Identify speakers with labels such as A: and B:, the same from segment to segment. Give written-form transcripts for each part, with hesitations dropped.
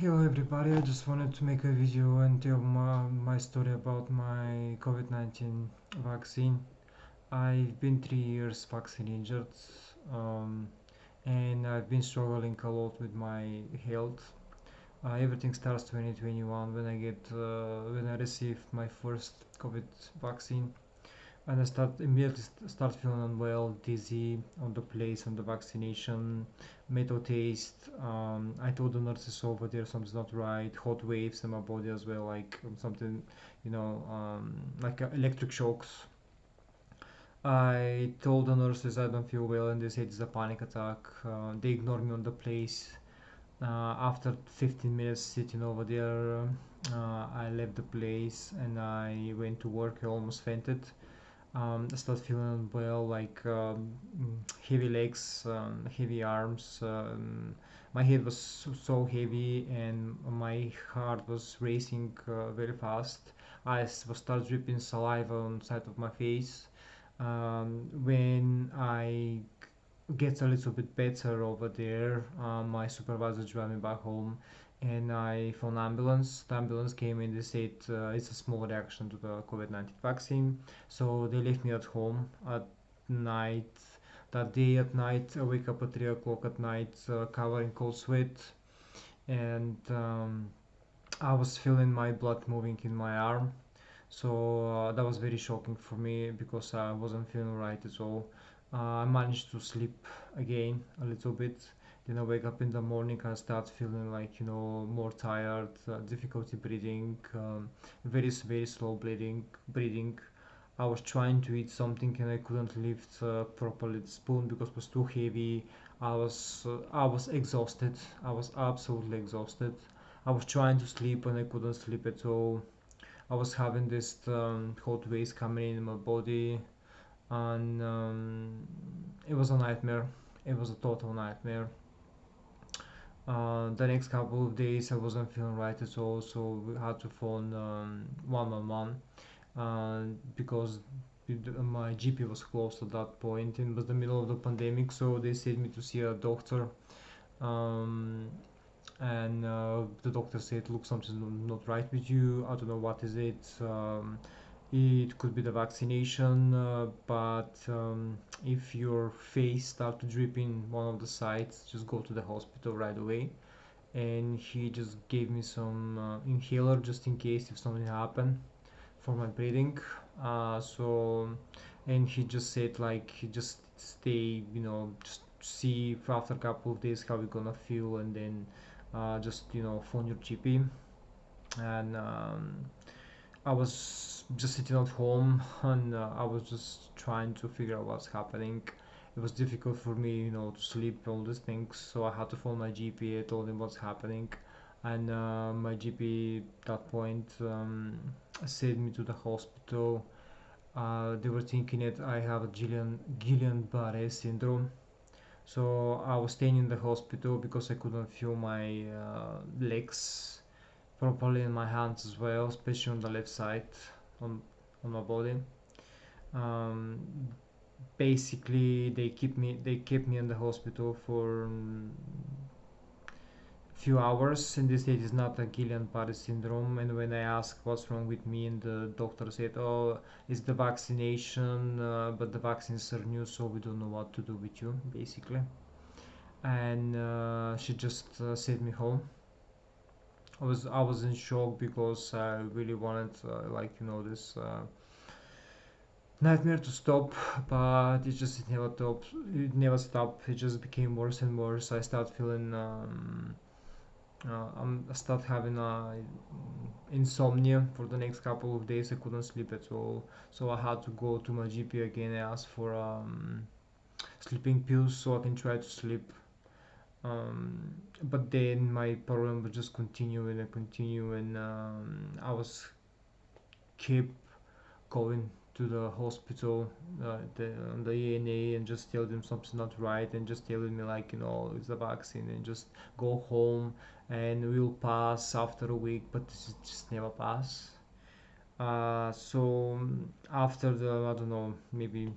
A: Hello everybody, I just wanted to make a video and tell my story about my COVID-19 vaccine. I've been 3 years vaccine injured, um, and I've been struggling a lot with my health. Everything starts 2021 when when I received my first COVID vaccine, and I start feeling unwell, dizzy on the place, on the vaccination, metal taste. I told the nurses over there something's not right, hot waves in my body as well, like something, like electric shocks. I told the nurses I don't feel well, and they said it's a panic attack. They ignored me on the place. After 15 minutes sitting over there, I left the place and I went to work. I almost fainted. I started feeling well, like heavy legs, heavy arms. My head was so heavy, and my heart was racing very fast. Was start dripping saliva on the side of my face. When I get a little bit better over there, my supervisor drove me back home, and I phoned ambulance. The ambulance came in. They said it's a small reaction to the COVID-19 vaccine, so they left me at home at night. That day at night, I wake up at 3 o'clock at night, covered in cold sweat, and I was feeling my blood moving in my arm. So that was very shocking for me because I wasn't feeling right at all. I managed to sleep again a little bit. Then I wake up in the morning and start feeling like more tired, difficulty breathing, very slow breathing. I was trying to eat something and I couldn't lift properly the spoon because it was too heavy. I was exhausted. I was absolutely exhausted. I was trying to sleep and I couldn't sleep at all. I was having this hot waves coming in my body, and it was a nightmare. It was a total nightmare. The next couple of days, I wasn't feeling right at all, so we had to phone 111 because my GP was closed at that point, and it was the middle of the pandemic, so they sent me to see a doctor. Um, and the doctor said, look, something's not right with you. I don't know what is it. It could be the vaccination, but if your face start to drip in one of the sides, just go to the hospital right away. And he just gave me some inhaler just in case if something happened for my breathing. So and he just said like just stay, just see if after a couple of days how you're gonna feel, and then just phone your GP. And I was just sitting at home, and I was just trying to figure out what's happening. It was difficult for me, to sleep, all these things. So I had to phone my GP. I told him what's happening, and my GP at that point sent me to the hospital. They were thinking that I have a Guillain-Barré syndrome. So I was staying in the hospital because I couldn't feel my legs properly in my hands as well, especially on the left side on on my body. Um, Basically, they kept me in the hospital for few hours, and they said it's not a Guillain-Barré syndrome. And when I asked what's wrong with me, and the doctor said, "Oh, it's the vaccination, but the vaccines are new, so we don't know what to do with you," basically. And she just sent me home. I was in shock because I really wanted this nightmare to stop, but it never stopped. It just became worse and worse. I start feeling I start having insomnia for the next couple of days. I couldn't sleep at all, so I had to go to my GP again and ask for sleeping pills so I can try to sleep. But then my problem would just continue and continue, and I was keep going to the hospital, the ENA, and just tell them something's not right, and just telling me like it's a vaccine, and just go home and we'll pass after a week, but this is just never pass. So after the I don't know, maybe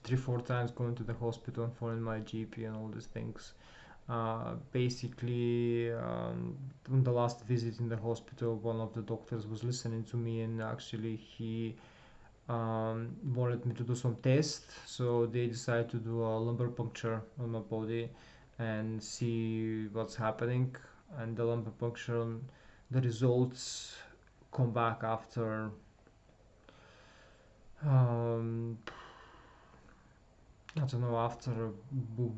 A: 3 4 times going to the hospital and following my GP and all these things, Basically, on the last visit in the hospital, one of the doctors was listening to me, and actually he wanted me to do some tests. So they decided to do a lumbar puncture on my body and see what's happening. And the lumbar puncture, the results come back after um, I don't know, after a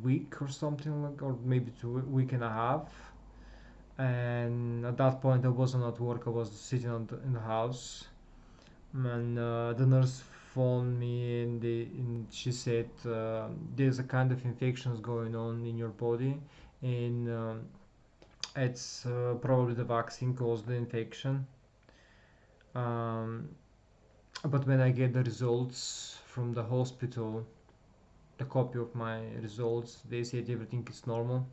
A: week or something, like, or maybe week and a half. And at that point, I wasn't at work. I was sitting in the house, and the nurse phoned me, and she said there's a kind of infections going on in your body, and it's probably the vaccine caused the infection. Um, but when I get the results from the hospital, the copy of my results, they said everything is normal,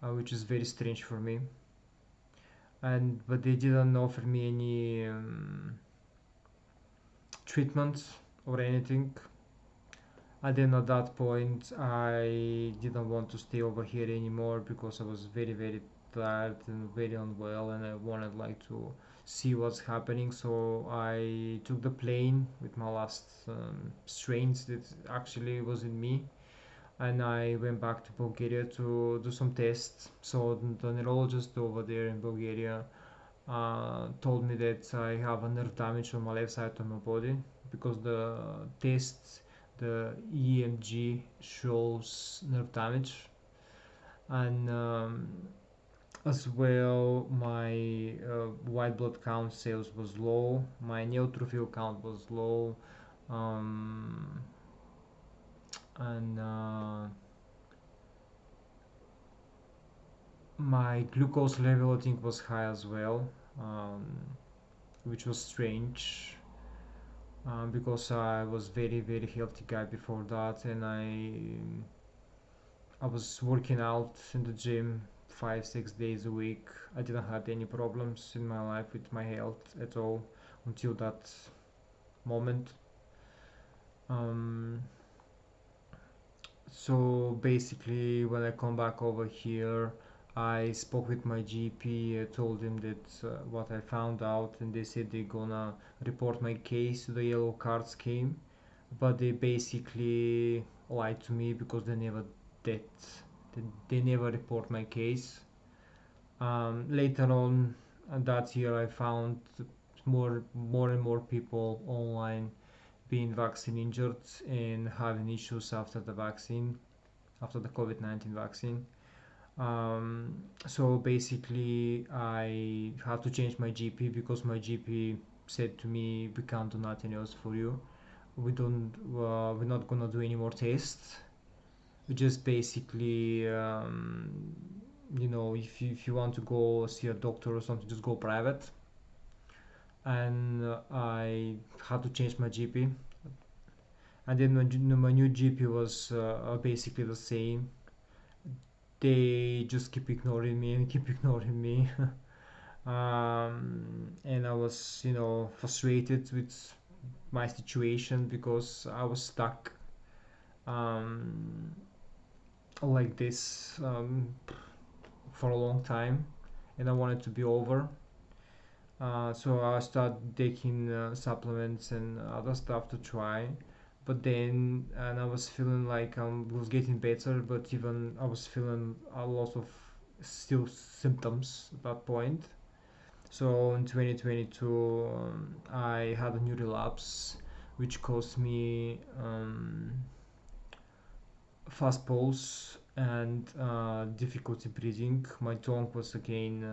A: which is very strange for me. And but they didn't offer me any treatment or anything. And then at that point, I didn't want to stay over here anymore because I was very, very tired and very unwell, and I wanted like to see what's happening. So I took the plane with my last strains that actually was in me, and I went back to Bulgaria to do some tests. So the neurologist over there in Bulgaria told me that I have a nerve damage on my left side of my body because the tests, the EMG shows nerve damage, and as well my white blood count cells was low, my neutrophil count was low, um, and my glucose level I think was high as well, um, which was strange because I was very healthy guy before that, and I was working out in the gym 5 6 days a week. I didn't have any problems in my life with my health at all until that moment. Um, so basically, when I come back over here, I spoke with my GP. I told him that what I found out, and they said they're gonna report my case to the yellow card scheme, but they basically lied to me because they never did. They never report my case. Later on that year, I found more and more people online being vaccine injured and having issues after the vaccine, after the COVID-19 vaccine. So basically, I had to change my GP because my GP said to me, "We can't do nothing else for you. We're not gonna do any more tests. We just basically, if you want to go see a doctor or something, just go private." And I had to change my GP, and then my new GP was basically the same. They just keep ignoring me and keep ignoring me. And I was, frustrated with my situation because I was stuck um, like this for a long time, and I wanted to be over. So I started taking supplements and other stuff to try, but then and I was feeling like I was getting better, but even I was feeling a lot of still symptoms at that point. So in 2022, I had a new relapse, which caused me fast pulse and difficulty breathing. My tongue was again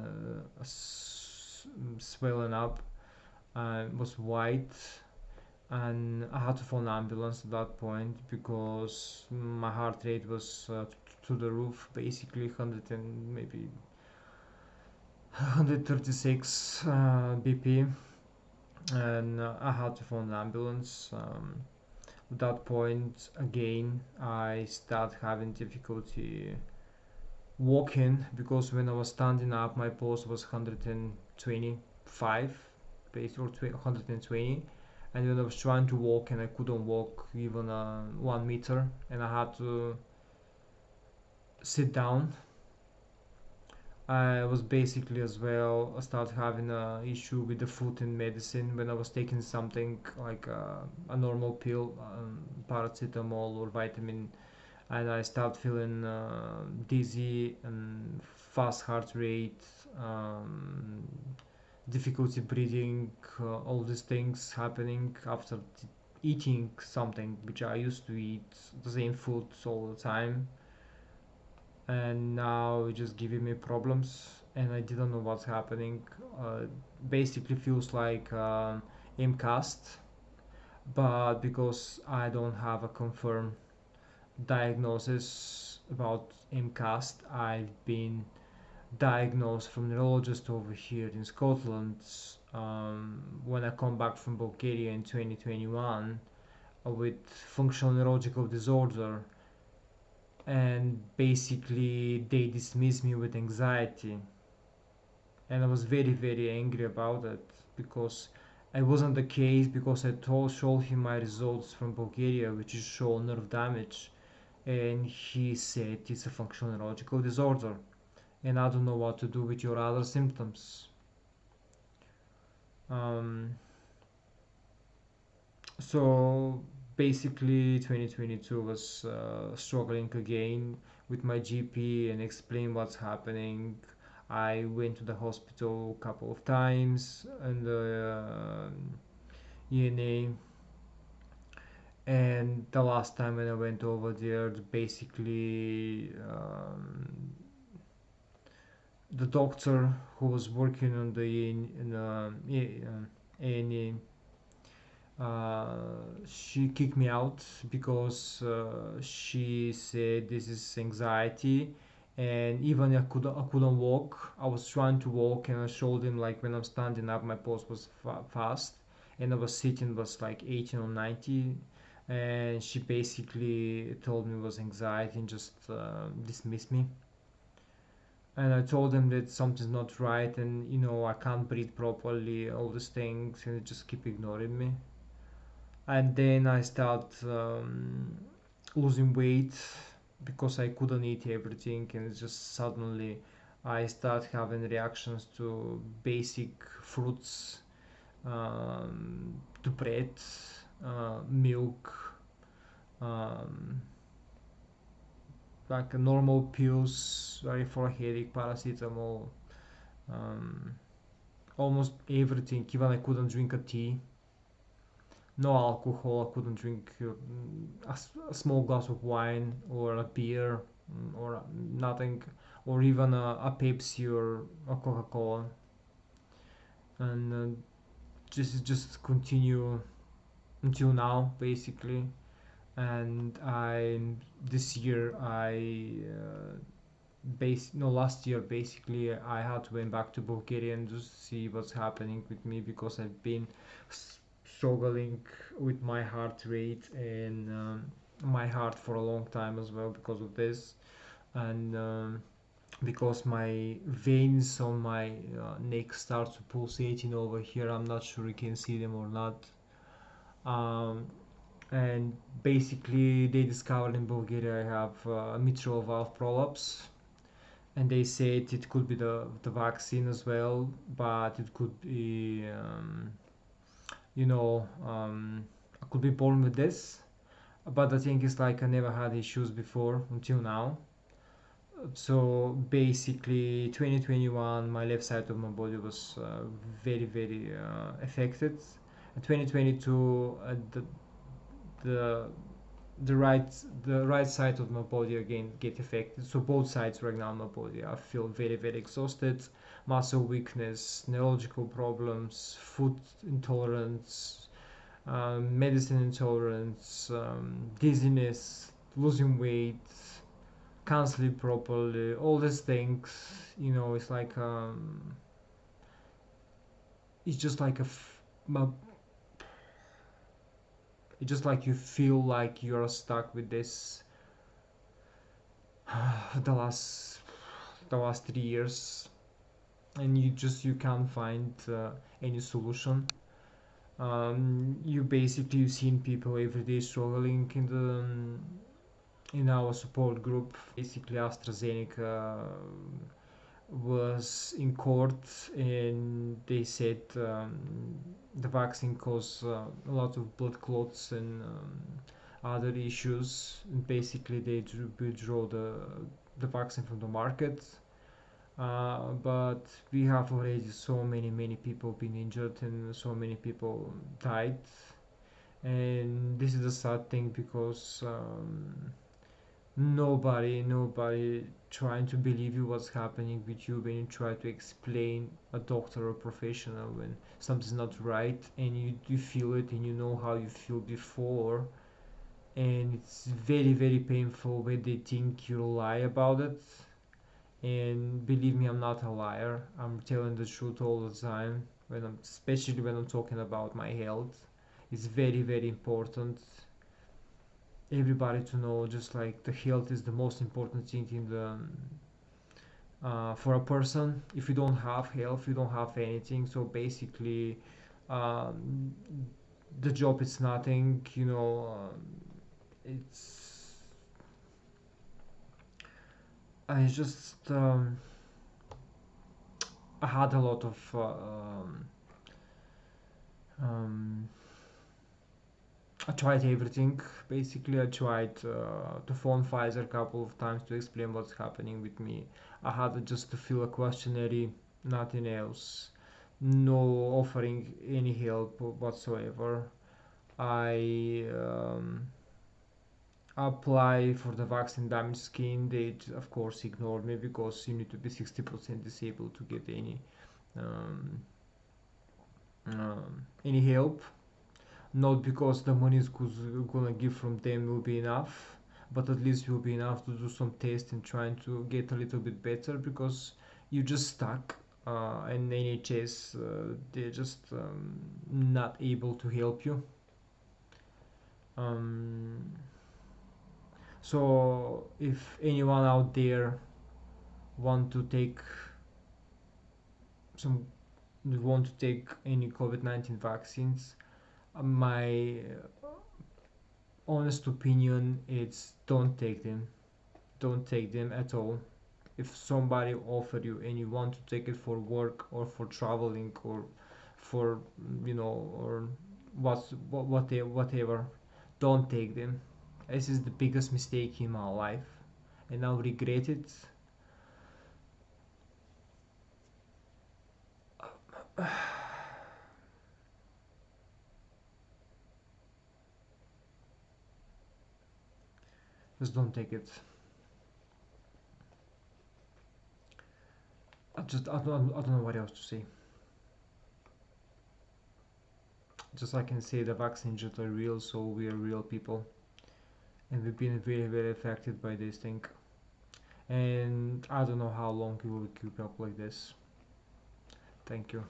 A: swelling up and was white, and I had to phone an ambulance at that point because my heart rate was to the roof, basically 100 and maybe 136 BP, and I had to phone an ambulance. At that point, again, I started having difficulty walking because when I was standing up, my pulse was 125, base or 120, and when I was trying to walk and I couldn't walk even 1 meter, and I had to sit down. I was basically as well, I started having a issue with the food and medicine when I was taking something like a normal pill, paracetamol or vitamin, and I start feeling dizzy and fast heart rate, um, difficulty breathing, all these things happening after eating something which I used to eat the same food all the time, and now it's just giving me problems, and I didn't know what's happening. Uh, Basically feels like MCAST, but because I don't have a confirmed diagnosis about MCAST, I've been diagnosed from neurologist over here in Scotland when I come back from Bulgaria in 2021 with functional neurological disorder, and basically they dismissed me with anxiety, and I was very angry about it because it wasn't the case, because I showed him my results from Bulgaria which is show nerve damage, and he said it's a functional neurological disorder and I don't know what to do with your other symptoms. Um, so basically 2022 was struggling again with my GP and explain what's happening. I went to the hospital a couple of times and the ENA, and the last time when I went over there, basically the doctor who was working on the A&E, she kicked me out because she said this is anxiety, and even I couldn't walk. I was trying to walk and I showed him like when I'm standing up my pulse was fast, and I was sitting was like 18 or 90, and she basically told me it was anxiety and just dismissed me. And I told them that something's not right, and I can't breathe properly, all these things, and they just keep ignoring me. And then I start losing weight because I couldn't eat everything, and it's just suddenly I start having reactions to basic fruits, to bread, milk, um, like normal pills, very for a headache, paracetamol, um, almost everything. Even I couldn't drink a tea, no alcohol. I couldn't drink a small glass of wine or a beer, or nothing, or even a Pepsi or a Coca-Cola. And this is just continue until now, basically. And I this year I no, last year basically I had to went back to Bulgaria and just see what's happening with me, because I've been struggling with my heart rate and my heart for a long time as well because of this, and because my veins on my neck start to pulsating over here. I'm not sure you can see them or not. um, and basically they discovered in Bulgaria I have mitral valve prolapse, and they said it could be the vaccine as well, but it could be you know I could be born with this. But the thing is, like, I never had issues before until now. So basically 2021 my left side of my body was very affected. 2022 the the right the right side of my body again get affected. So both sides right now in my body I feel very exhausted, muscle weakness, neurological problems, food intolerance, medicine intolerance, dizziness, losing weight, can't sleep properly, all these things. It's like it's just like it's just like you feel like you're stuck with this the last 3 years, and you can't find any solution. You've seen people every day struggling in our support group. Basically, AstraZeneca was in court, and they said the vaccine caused a lot of blood clots and other issues. And basically, they withdraw the vaccine from the market. But we have already so many people been injured and so many people died, and this is the sad thing because nobody trying to believe you what's happening with you when you try to explain a doctor or professional when something's not right, and you feel it and you know how you feel before, and it's very painful when they think you lie about it. And believe me, I'm not a liar. I'm telling the truth all the time, especially when I'm talking about my health. It's very important everybody to know, just like the health is the most important thing in the for a person. If you don't have health, you don't have anything. So basically, um, the job is nothing. It's I just I had a lot of um, I tried everything. Basically, I tried to phone Pfizer a couple of times to explain what's happening with me. I had just to fill a questionnaire, nothing else. No offering any help whatsoever. I apply for the vaccine damage scheme. They of course ignored me because you need to be 60% disabled to get um, any help. Not because the money is gonna give from them will be enough, but at least will be enough to do some tests and trying to get a little bit better, because you just stuck, and NHS they're just not able to help you. um, so if anyone out there want to take some want to take any COVID-19 vaccines, my honest opinion is don't take them. Don't take them at all. If somebody offer you and you want to take it for work or for traveling or for or whatever, don't take them. This is the biggest mistake in my life, and I'll regret it. Just don't take it. I don't know what else to say. Just I can say the vaccines are real, so we are real people, and we've been very affected by this thing. And I don't know how long it will keep up like this. Thank you.